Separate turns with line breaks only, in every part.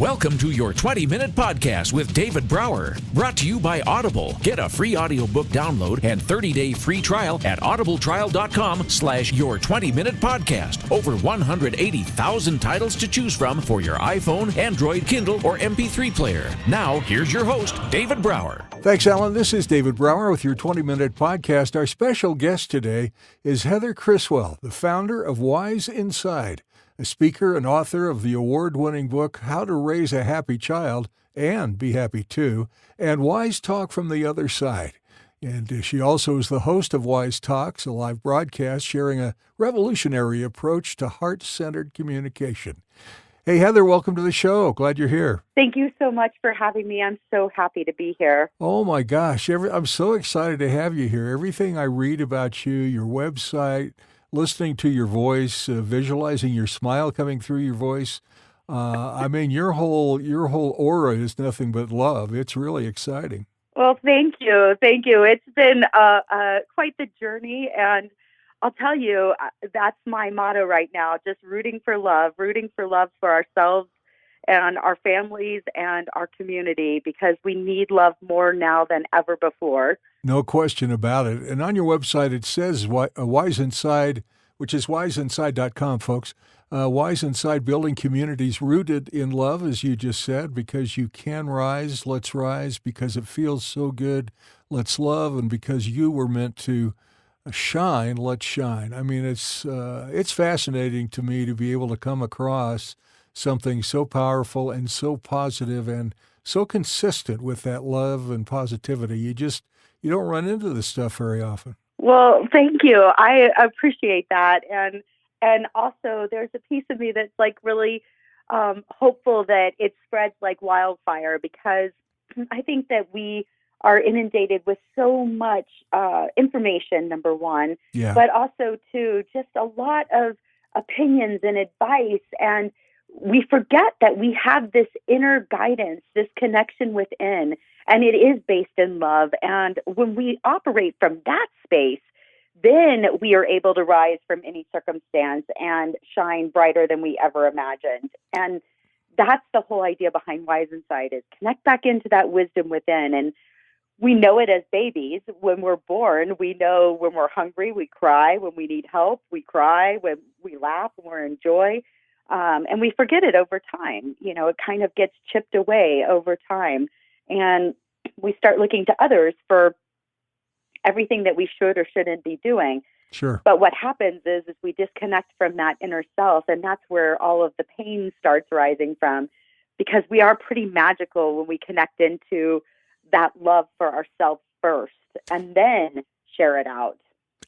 Welcome to your 20-minute podcast with David Brower, brought to you by Audible. Get a free audiobook download and 30-day free trial at audibletrial.com/your20-minute podcast. Over 180,000 titles to choose from for your iPhone, Android, Kindle, or MP3 player. Now, here's your host, David Brower.
Thanks, Allan. This is David Brower with your 20-minute podcast. Our special guest today is Heather Criswell, the founder of WiseInside, a speaker and author of the award-winning book, How to Raise a Happy Child and Be Happy Too, and Wise Talk from the Other Side. And she also is the host of Wise Talks, a live broadcast sharing a revolutionary approach to heart-centered communication. Hey, Heather, welcome to the show. Glad you're here.
Thank you so much for having me. I'm so happy to be here.
Oh, my gosh. I'm so excited to have you here. Everything I read about you, your website, listening to your voice, visualizing your smile coming through your voice. I mean, your whole aura is nothing but love. It's really exciting.
Well, thank you. Thank you. It's been quite the journey. And I'll tell you, that's my motto right now, just rooting for love for ourselves and our families and our community, because we need love more now than ever before.
No question about it. And on your website, it says WiseInside, which is WiseInside.com, folks. WiseInside, building communities rooted in love, as you just said, because you can rise, let's rise, because it feels so good, let's love, and because you were meant to shine, let's shine. I mean, it's fascinating to me to be able to come across something so powerful and so positive and so consistent with that love and positivity. You don't run into this stuff very often.
Well, thank you. I appreciate that. And also there's a piece of me that's like really hopeful that it spreads like wildfire, because I think that we are inundated with so much information, number one, but also, too, just a lot of opinions and advice. And we forget that we have this inner guidance, this connection within, and it is based in love. And when we operate from that space, then we are able to rise from any circumstance and shine brighter than we ever imagined. And that's the whole idea behind WiseInside, is connect back into that wisdom within. And we know it as babies. When we're born, we know when we're hungry, we cry. When we need help, we cry. When we laugh, when we're in joy. And we forget it over time. You know, it kind of gets chipped away over time. And we start looking to others for everything that we should or shouldn't be doing.
Sure.
But what happens is we disconnect from that inner self, and that's where all of the pain starts rising from, because we are pretty magical when we connect into that love for ourselves first and then share it out.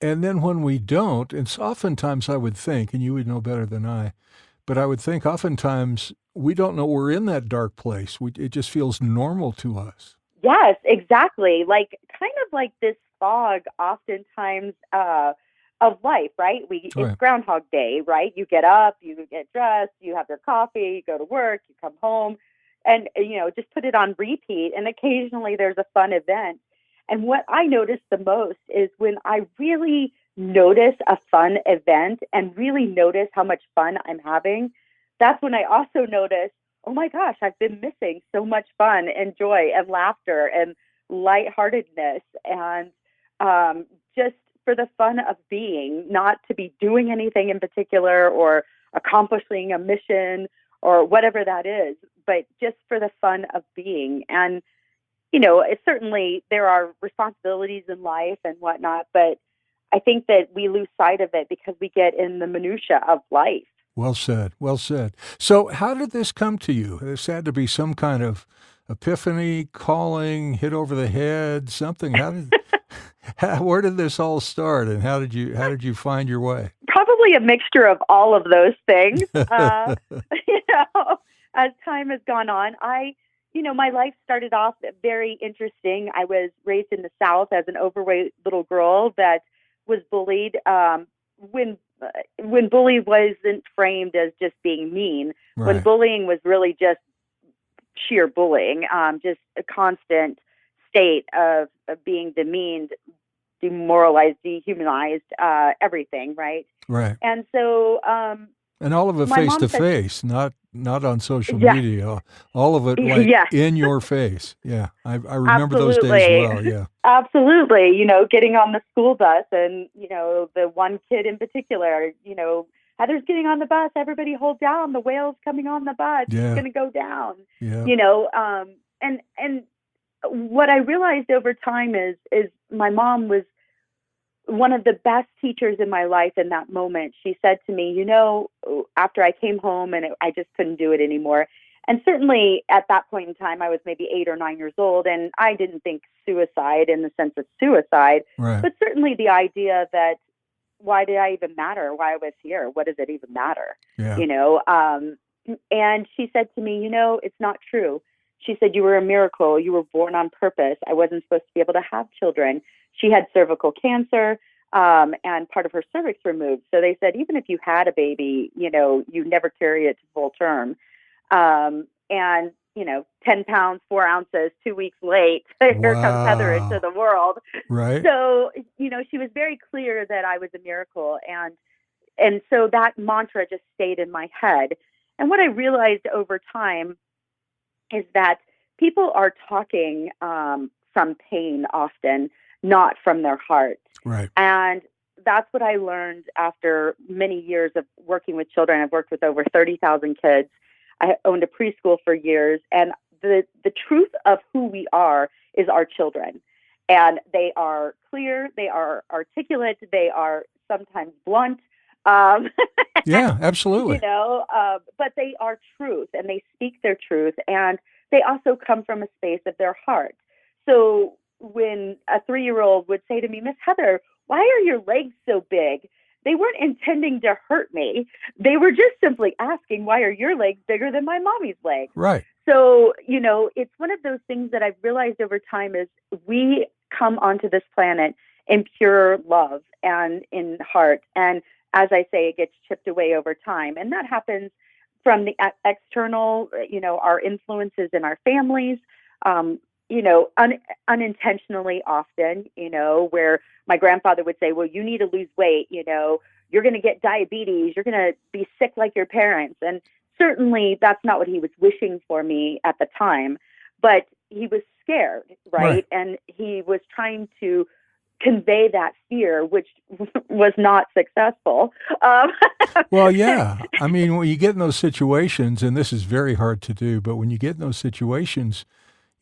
And then when we don't, it's oftentimes, I would think, and you would know better than I, but I would think oftentimes we don't know we're in that dark place. It just feels normal to us.
Yes, exactly. Like kind of like this fog oftentimes of life, right? It's Groundhog Day, right? You get up, you get dressed, you have your coffee, you go to work, you come home, and, just put it on repeat. And occasionally there's a fun event. And what I notice the most is when I really notice a fun event and really notice how much fun I'm having, that's when I also notice, oh my gosh, I've been missing so much fun and joy and laughter and lightheartedness, and just for the fun of being, not to be doing anything in particular or accomplishing a mission or whatever that is, but just for the fun of being. And, certainly there are responsibilities in life and whatnot, but I think that we lose sight of it because we get in the minutia of life.
Well said. Well said. So how did this come to you? This had to be some kind of epiphany, calling, hit over the head, something. Where did this all start, and how did you find your way?
Probably a mixture of all of those things. As time has gone on, my life started off very interesting. I was raised in the South as an overweight little girl that was bullied. When bully wasn't framed as just being mean,
right.
When bullying was really just sheer bullying, just a constant state of being demeaned, demoralized, dehumanized, everything, right?
Right.
And so
And all of it
my
face
mom
to
said,
face, not on social
yes,
media. All of it like
yes,
in your face. Yeah, I remember those days
absolutely.
well. Yeah,
Absolutely. Getting on the school bus and, the one kid in particular, Heather's getting on the bus. Everybody hold down. The whale's coming on the bus. She's
yeah,
going to go down,
yeah.
and what I realized over time is my mom was one of the best teachers in my life in that moment. She said to me, after I came home and I just couldn't do it anymore. And certainly at that point in time, I was maybe 8 or 9 years old, and I didn't think suicide in the sense of suicide,
Right.
but certainly the idea that why did I even matter? Why I was here? What does it even matter?
Yeah.
You know, and she said to me, it's not true. She said, you were a miracle. You were born on purpose. I wasn't supposed to be able to have children. She had cervical cancer, and part of her cervix removed. So they said, even if you had a baby, you never carry it to full term. And 10 pounds, 4 ounces, 2 weeks late, here comes Heather into
Wow.
the world.
Right.
So, she was very clear that I was a miracle. And so that mantra just stayed in my head. And what I realized over time is that people are talking from pain often, not from their heart.
Right.
And that's what I learned after many years of working with children. I've worked with over 30,000 kids. I owned a preschool for years. And the truth of who we are is our children. And they are clear, they are articulate, they are sometimes blunt.
Yeah, absolutely.
But they are truth, and they speak their truth, and they also come from a space of their heart. So when a 3-year-old would say to me, Miss Heather, why are your legs so big? They weren't intending to hurt me. They were just simply asking, why are your legs bigger than my mommy's legs?
Right.
So, it's one of those things that I've realized over time is we come onto this planet in pure love and in heart. And as I say, it gets chipped away over time. And that happens from the external, our influences in our families, unintentionally often, where my grandfather would say, well, you need to lose weight, you're going to get diabetes, you're going to be sick like your parents. And certainly that's not what he was wishing for me at the time, but he was scared, right? And he was trying to convey that fear, which was not successful.
Well, yeah. I mean, when you get in those situations, and this is very hard to do, but when you get in those situations,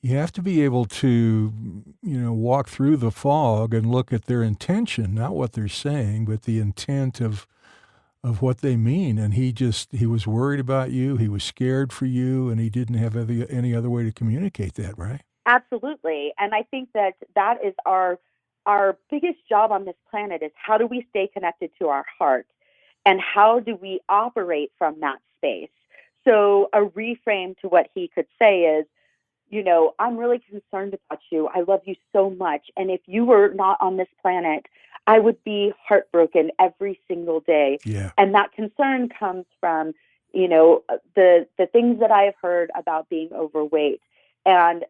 you have to be able to, walk through the fog and look at their intention, not what they're saying, but the intent of what they mean. And he was worried about you. He was scared for you, and he didn't have any other way to communicate that, right?
Absolutely. And I think that is our biggest job on this planet is how do we stay connected to our heart, and how do we operate from that space? So a reframe to what he could say is, I'm really concerned about you. I love you so much. And if you were not on this planet, I would be heartbroken every single day.
Yeah.
And that concern comes from, the things that I have heard about being overweight. And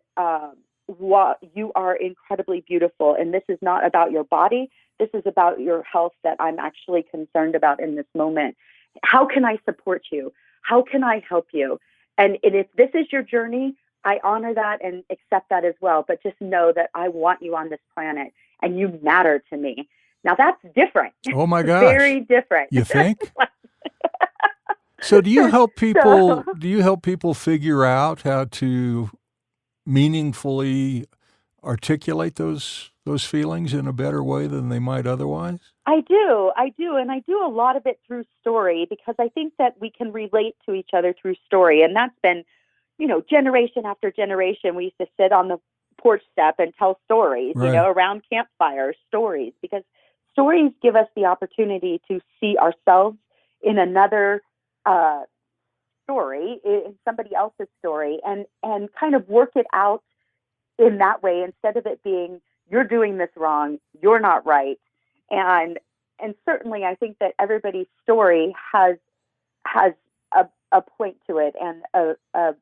you are incredibly beautiful. And this is not about your body. This is about your health that I'm actually concerned about in this moment. How can I support you? How can I help you? And if this is your journey, I honor that and accept that as well. But just know that I want you on this planet and you matter to me. Now that's different.
Oh my gosh.
Very different.
You think? So do you help people figure out how to meaningfully articulate those feelings in a better way than they might otherwise?
I do. And I do a lot of it through story, because I think that we can relate to each other through story. And that's been, generation after generation. We used to sit on the porch step and tell stories,
Right.
Around campfires, stories, because stories give us the opportunity to see ourselves in another story, in somebody else's story, and kind of work it out in that way, instead of it being, you're doing this wrong, you're not right. And certainly I think that everybody's story has a point to it, and a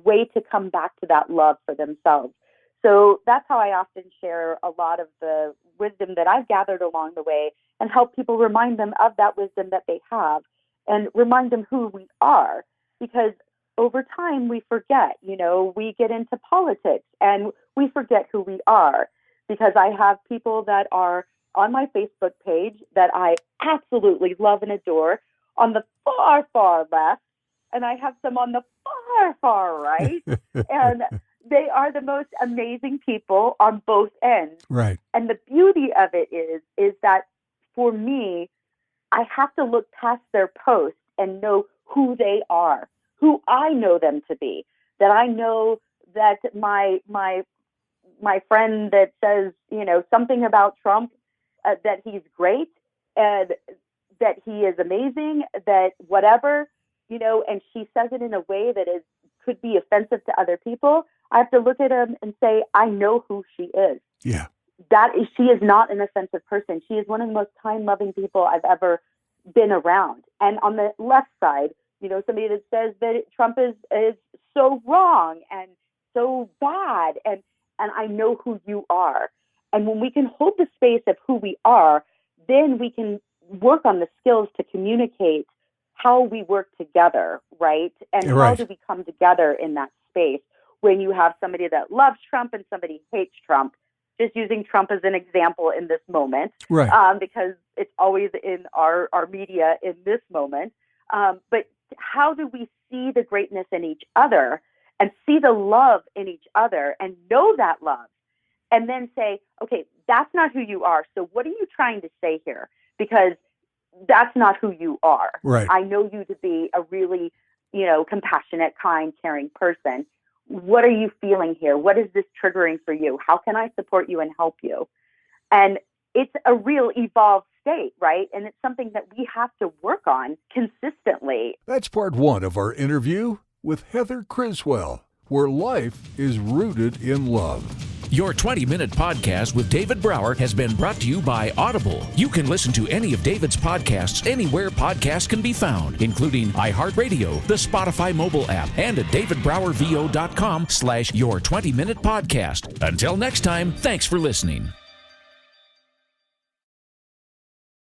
way to come back to that love for themselves. So that's how I often share a lot of the wisdom that I've gathered along the way, and help people remind them of that wisdom that they have. and remind them who we are, because over time we forget, we get into politics and we forget who we are, because I have people that are on my Facebook page that I absolutely love and adore on the far, far left, and I have some on the far, far right, and they are the most amazing people on both ends.
Right.
And the beauty of it is that for me, I have to look past their posts and know who they are, who I know them to be. That I know that my friend that says, something about Trump, that he's great and that he is amazing, that whatever, and she says it in a way that could be offensive to other people. I have to look at him and say, I know who she is.
Yeah.
She is not an offensive person. She is one of the most kind-loving people I've ever been around. And on the left side, somebody that says that Trump is so wrong and so bad. And I know who you are. And when we can hold the space of who we are, then we can work on the skills to communicate how we work together, right? And
right.
How do we come together in that space when you have somebody that loves Trump and somebody hates Trump? Just using Trump as an example in this moment,
right?
Because it's always in our media in this moment. But how do we see the greatness in each other and see the love in each other and know that love? And then say, okay, that's not who you are. So what are you trying to say here? Because that's not who you are.
Right.
I know you to be a really, compassionate, kind, caring person. What are you feeling here? What is this triggering for you? How can I support you and help you? And it's a real evolved state, right? And it's something that we have to work on consistently.
That's part one of our interview with Heather Criswell, where life is rooted in love.
Your 20-minute podcast with David Brower has been brought to you by Audible. You can listen to any of David's podcasts anywhere podcasts can be found, including iHeartRadio, the Spotify mobile app, and at davidbrowervo.com/your20-minute podcast. Until next time, thanks for listening.